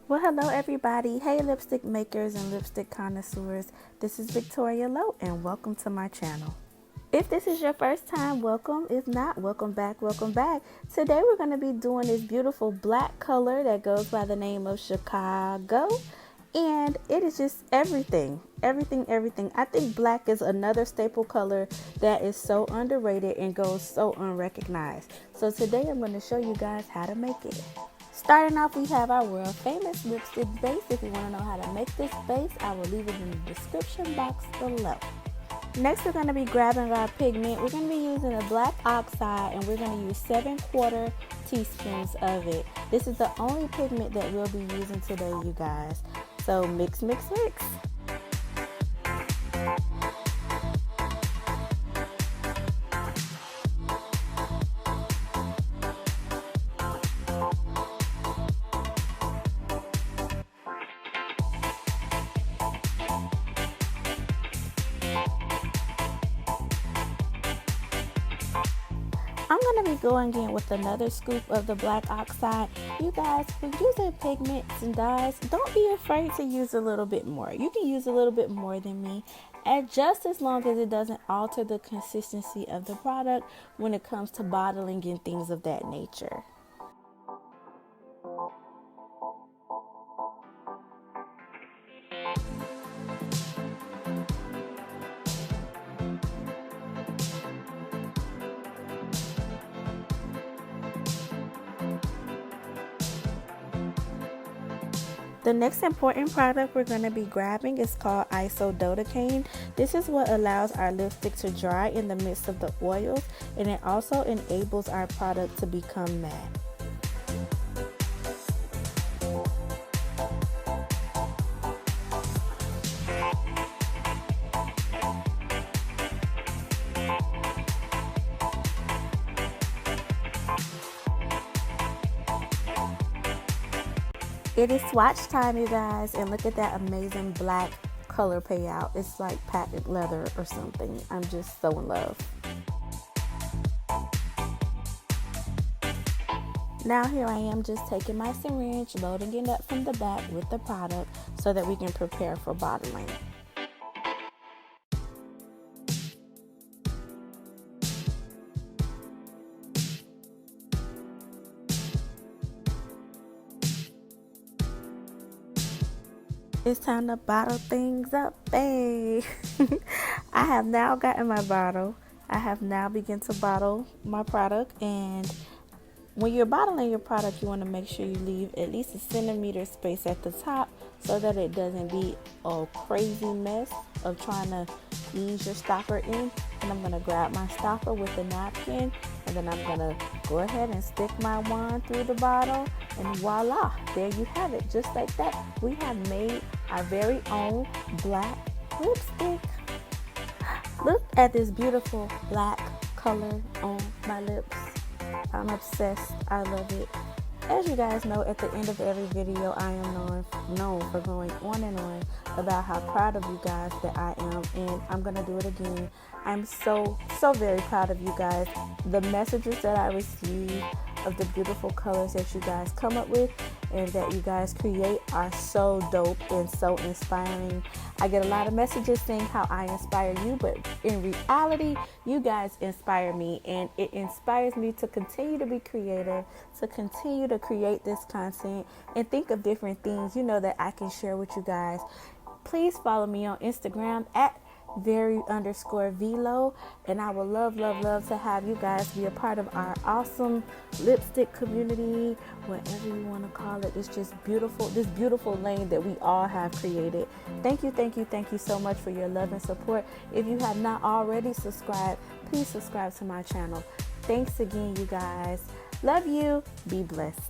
Well, hello everybody. Hey lipstick makers and lipstick connoisseurs. This is Victoria Lowe and welcome to my channel. If this is your first time, welcome. If not, welcome back, welcome back. Today we're going to be doing this beautiful black color that goes by the name of Chicago. And it is just everything. I think black is another staple color that is so underrated and goes so unrecognized. So today I'm going to show you guys how to make it. Starting off, we have our world famous lipstick base. If you want to know how to make this base, I will leave it in the description box below. Next, we're going to be grabbing our pigment. We're going to be using a black oxide, and we're going to use 7/4 teaspoons of it. This is the only pigment that we'll be using today, you guys. So mix, mix, mix. I'm going to be going in with another scoop of the black oxide. You guys, when using pigments and dyes, don't be afraid to use a little bit more. You can use a little bit more than me, and just as long as it doesn't alter the consistency of the product when it comes to bottling and things of that nature. The next important product we're going to be grabbing is called isododecane. This is what allows our lipstick to dry in the midst of the oils, and it also enables our product to become matte. It is swatch time, you guys, and look at that amazing black color payout. It's like patent leather or something. I'm just so in love. Now here I am just taking my syringe, loading it up from the back with the product so that we can prepare for bottling. It's time to bottle things up, babe. I have now gotten my bottle. I have now begun to bottle my product, and when you're bottling your product, you want to make sure you leave at least a centimeter space at the top so that it doesn't be a crazy mess of trying to ease your stopper in. And I'm going to grab my stopper with a napkin, and then I'm going to go ahead and stick my wand through the bottle, and voila, there you have it. Just like that, we have made our very own black lipstick. Look at this beautiful black color on my lips. I'm obsessed. I love it. As you guys know, at the end of every video, I am known for going on and on about how proud of you guys that I am, and I'm going to do it again. I'm so very proud of you guys. The messages that I receive of the beautiful colors that you guys come up with and that you guys create are so dope and so inspiring. I get a lot of messages saying how I inspire you, but in reality, you guys inspire me, and it inspires me to continue to be creative, to continue to create this content and think of different things, that I can share with you guys. Please follow me on Instagram at Very_Veelo, and I would love to have you guys be a part of our awesome lipstick community, whatever you want to call it. It's just beautiful, this beautiful lane that we all have created. Thank you so much for your love and support. If you have not already subscribed, please subscribe to my channel. Thanks again, you guys. Love you. Be blessed.